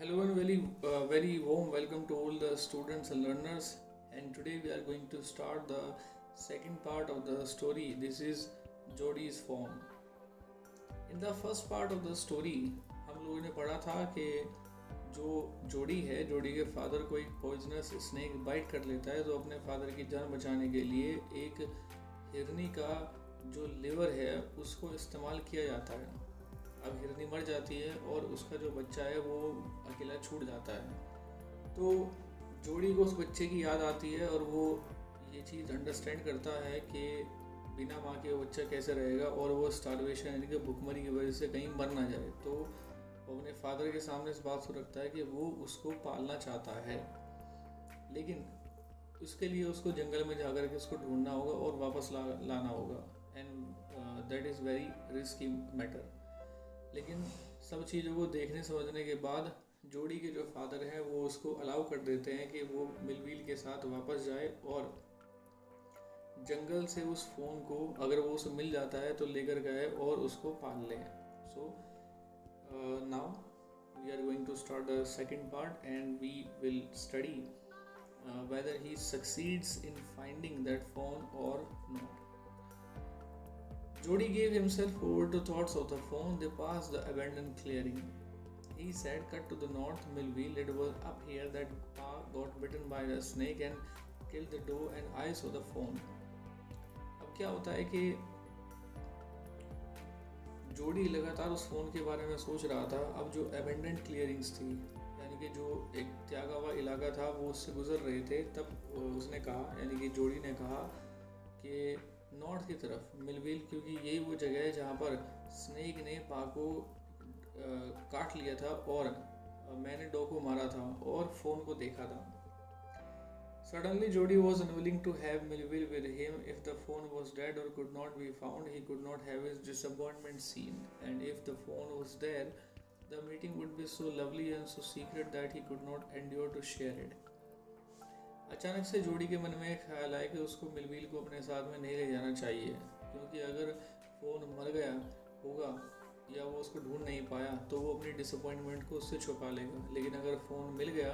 Hello and very warm welcome to all the students and learners. And today we are going to start the second part of the story. This is Jodi's form. In the first part of the story, हम लोगों ने पढ़ा था कि जो जोड़ी के father को एक पॉइजनस स्नेक बाइट कर लेता है, तो अपने फादर की जान बचाने के लिए एक हिरनी का जो लिवर है उसको इस्तेमाल किया जाता है। अब हिरनी मर जाती है और उसका जो बच्चा है वो अकेला छूट जाता है। तो जोड़ी को उस बच्चे की याद आती है और वो ये चीज़ अंडरस्टैंड करता है कि बिना माँ के वो बच्चा कैसे रहेगा और वो स्टारवेशन यानी कि भुखमरी की वजह से कहीं मर ना जाए। तो वो अपने फादर के सामने इस बात को रखता है कि वो उसको पालना चाहता है, लेकिन उसके लिए उसको जंगल में जाकर के उसको ढूंढना होगा और वापस लाना होगा। And that is very risky matter. लेकिन सब चीज़ों को देखने समझने के बाद जोड़ी के जो फादर हैं वो उसको अलाउ कर देते हैं कि वो मिलविल के साथ वापस जाए और जंगल से उस फ़ोन को अगर वो उसे मिल जाता है तो लेकर गए और उसको पाल लें। So now we are going to start the second part and we will study whether he succeeds in finding that phone or not. Jody gave himself over to thoughts of the phone. They passed the abandoned clearing. He said, cut to the north, Millville. It was up here that Pa got bitten by a snake and killed the doe, and I saw the phone. अब क्या होता है कि जोड़ी लगातार उस phone के बारे में सोच रहा था। अब जो abandoned clearings थी, यानी कि जो एक त्यागा हुआ इलाका था, वो उससे गुजर रहे थे, तब उसने कहा, यानी कि जोड़ी ने कहा कि नॉर्थ की तरफ मिलविल, क्योंकि यही वो जगह है जहाँ पर स्नेक ने पा को काट लिया था और मैंने डॉग को मारा था और फ़ोन को देखा था। Suddenly Jody was unwilling to have Millville with him. If the phone was dead or could not be found, he could not have his disappointment seen. And if the phone was there, the meeting would be so lovely and so secret that he could not endure to share it. अचानक से जोड़ी के मन में एक ख्याल आया कि उसको मिलविल को अपने साथ में नहीं ले जाना चाहिए, क्योंकि अगर फ़ोन मर गया होगा या वो उसको ढूंढ नहीं पाया तो वो अपनी डिसअपॉइंटमेंट को उससे छुपा लेगा। लेकिन अगर फ़ोन मिल गया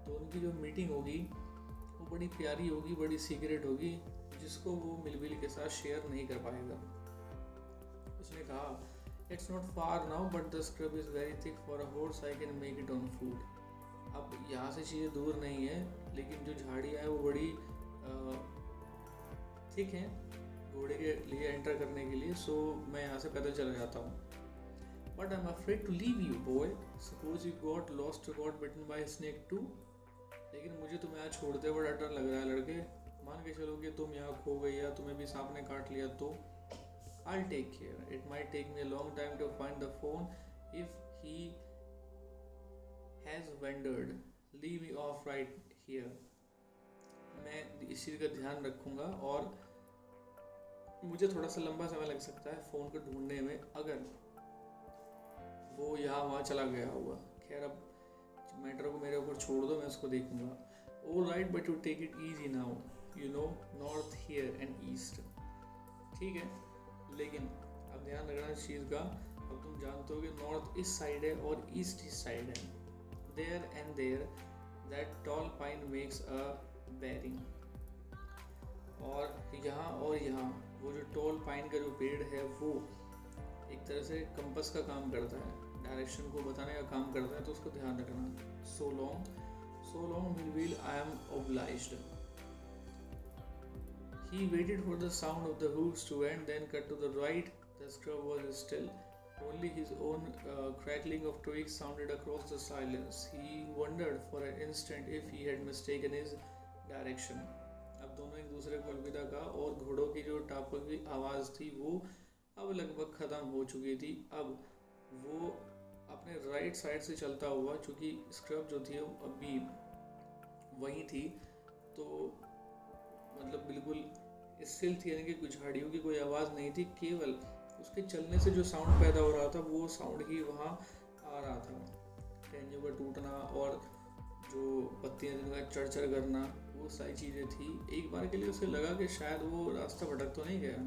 तो उनकी जो मीटिंग होगी वो बड़ी प्यारी होगी, बड़ी सीक्रेट होगी, जिसको वो मिलविल के साथ शेयर नहीं कर पाएगा। उसने कहा, it's not far now but the scrub is very thick for a horse, I can make it on food. अब यहाँ से चीज़ें दूर नहीं है, लेकिन जो झाड़ियाँ हैं वो बड़ी थिक हैं घोड़े के लिए एंटर करने के लिए, सो मैं यहाँ से पैदल चला जाता हूँ। But I am afraid to leave you boy, suppose you got lost got bitten by snake too. लेकिन मुझे तुम्हें यहाँ छोड़ते हुए डर लग रहा है लड़के। मान के चलो कि तुम यहाँ खो गई या तुम्हें भी सांप ने काट लिया तो I take care, it might take me a long time to find the fawn if he has wandered, leave me off right here. मैं इस चीज़ का ध्यान रखूँगा और मुझे थोड़ा सा लंबा समय लग सकता है फ़ोन को ढूंढने में अगर वो यहाँ वहाँ चला गया होगा। खैर अब मैटर को मेरे ऊपर छोड़ दो, मैं उसको देखूँगा। All right but you take it easy now, you know north here and east. ठीक है, लेकिन अब ध्यान रखना इस चीज़ का। अब तुम जानते हो कि नॉर्थ इस साइड है और ईस्ट इस साइड है। There and there, that tall pine makes a bearing. और यहाँ वो जो टॉल पाइन का जो पेड़ है वो एक तरह से कंपस का काम करता है, डायरेक्शन को बताने का काम करता है, तो उसको ध्यान रखना। So long, Millville, I am obliged. He waited for the sound of the hooves to end, then cut to the right. The scrub was still. Only his own crackling of twigs sounded across the silence. He wondered for an instant if he had mistaken his direction. अब दोनों एक दूसरे को अलविदा कहा और घोड़ों की जो टापक की आवाज़ थी वो अब लगभग ख़त्म हो चुकी थी। अब वो अपने राइट साइड से चलता हुआ, चूँकि स्क्रब जो थी वो अभी वहीं थी, तो मतलब बिल्कुल स्टिल थी, यानी कि कुछ झाड़ियों की कोई आवाज़ नहीं थी, केवल उसके चलने से जो साउंड पैदा हो रहा था वो साउंड ही वहाँ आ रहा था। टहनियों का टूटना और जो पत्तियाँ जिनका चढ़ करना, वो सारी चीज़ें थी। एक बार के लिए उसे लगा कि शायद वो रास्ता भटक तो नहीं गया।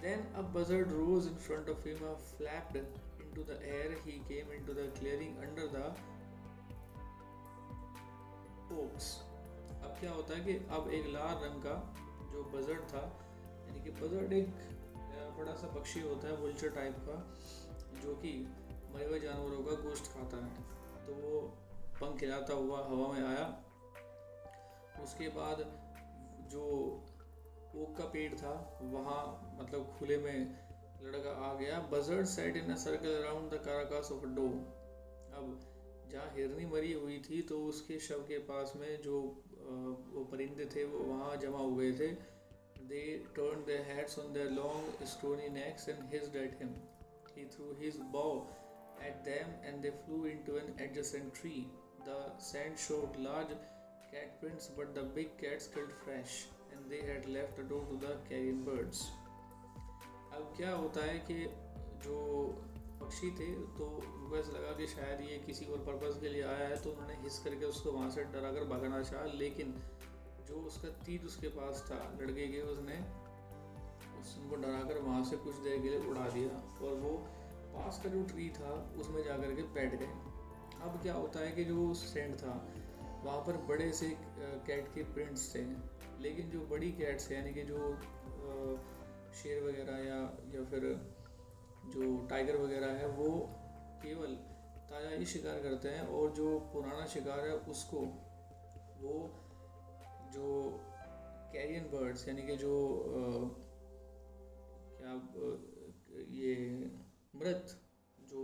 Then a buzzard rose in front of him, flapped into the air, he came into the clearing under the oaks. अब क्या होता है कि अब एक लाल रंग का जो बजर्ड था, यानी कि बजर्ड एक बड़ा सा पक्षी होता है वुल्चर टाइप का, जो कि मरे हुए जानवरों का गोश्त खाता है। तो वो पंख हिलाता हुआ हवा में आया। उसके बाद जो ओक का पेड़ था वहाँ मतलब खुले में लड़का आ गया। Buzzard set in a circle around the carcass of a doe. अब जहाँ हिरनी मरी हुई थी तो उसके शव के पास में जो वो परिंदे थे वो वहाँ जमा हो गए थे। They turned their heads on their long stony necks and hissed at him. He threw his bow at them and they flew into an adjacent tree. The sand showed large cat prints, but the big cats killed fresh, and they had left a door to the carrion birds. अब क्या होता है कि जो पक्षी थे तो उनको ऐसा लगा कि शायद ये किसी और पर्पज़ के लिए आया है, तो उन्होंने हिस करके उसको वहाँ से डरा कर भगाना चाहा। लेकिन जो उसका तीर उसके पास था लड़के के, उसने उनको डरा कर वहाँ से कुछ देर के लिए उड़ा दिया और वो पास का जो ट्री था उसमें जा कर के बैठ गए। अब क्या होता है कि जो सैंड था वहाँ पर बड़े से कैट के प्रिंट्स थे, लेकिन जो बड़ी कैट्स यानी कि जो शेर वगैरह या फिर जो टाइगर वगैरह है वो केवल ताज़ा ही शिकार करते हैं, और जो पुराना शिकार है उसको वो जो कैरियन बर्ड्स यानी कि जो ये मृत जो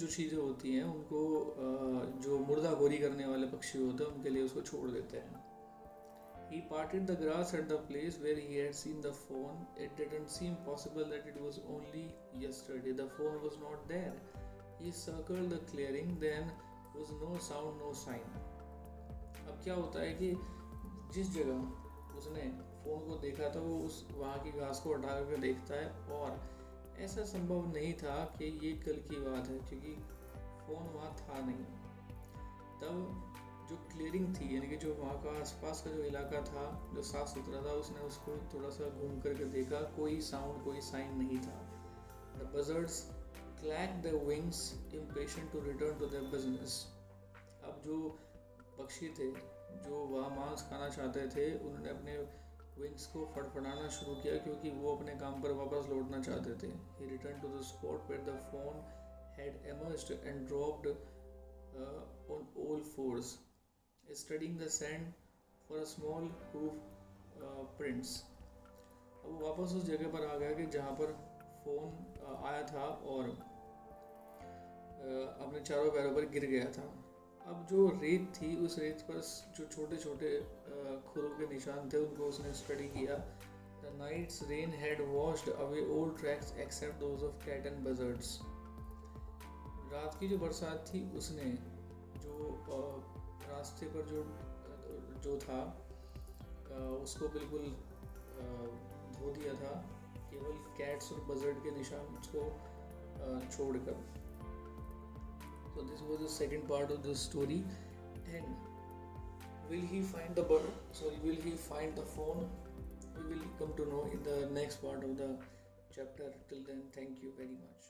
चीज़ें होती हैं उनको जो मुर्दाखोरी करने वाले पक्षी होते हैं उनके लिए उसको छोड़ देते हैं। He parted the grass at the place where he had seen the fawn. It didn't seem possible that it was only yesterday. The fawn was not there. He circled the clearing, then was no sound, no sign. अब क्या होता है कि जिस जगह उसने phone को देखा था वो उस वहाँ की घास को हटा करके देखता है, और ऐसा संभव नहीं था कि ये कल की बात है क्योंकि फोन वहाँ था नहीं। तब जो क्लियरिंग थी यानी कि जो वहाँ का आसपास का जो इलाका था जो साफ सुथरा था, उसने उसको थोड़ा सा घूम करके देखा, कोई साउंड कोई साइन नहीं था। The buzzards clacked their wings, impatient to return to their business. अब जो पक्षी थे जो वहाँ मांस खाना चाहते थे उन्होंने अपने विंग्स को फड़फड़ाना शुरू किया क्योंकि वो अपने काम पर वापस लौटना चाहते थे। He returned to the spot where the fawn had emerged and dropped on all fours, studying the sand for a small hoof prints. अब वो वापस उस जगह पर आ गया कि जहाँ पर फोन आया था और अपने चारों पैरों पर गिर गया था। अब जो रेत थी उस रेत पर जो छोटे छोटे खुरों के निशान थे उनको उसने स्टडी किया। The night's rain had washed away all tracks except those of cat and buzzards. रात की जो बरसात थी उसने जो रास्ते पर जो था उसको बिल्कुल धो दिया था, केवल कैट्स और बजर्ड के निशान उसको छोड़कर। So this was the second part of the story, and will he find the bird? Sorry, will he find the phone? We will come to know in the next part of the chapter. Till then, thank you very much.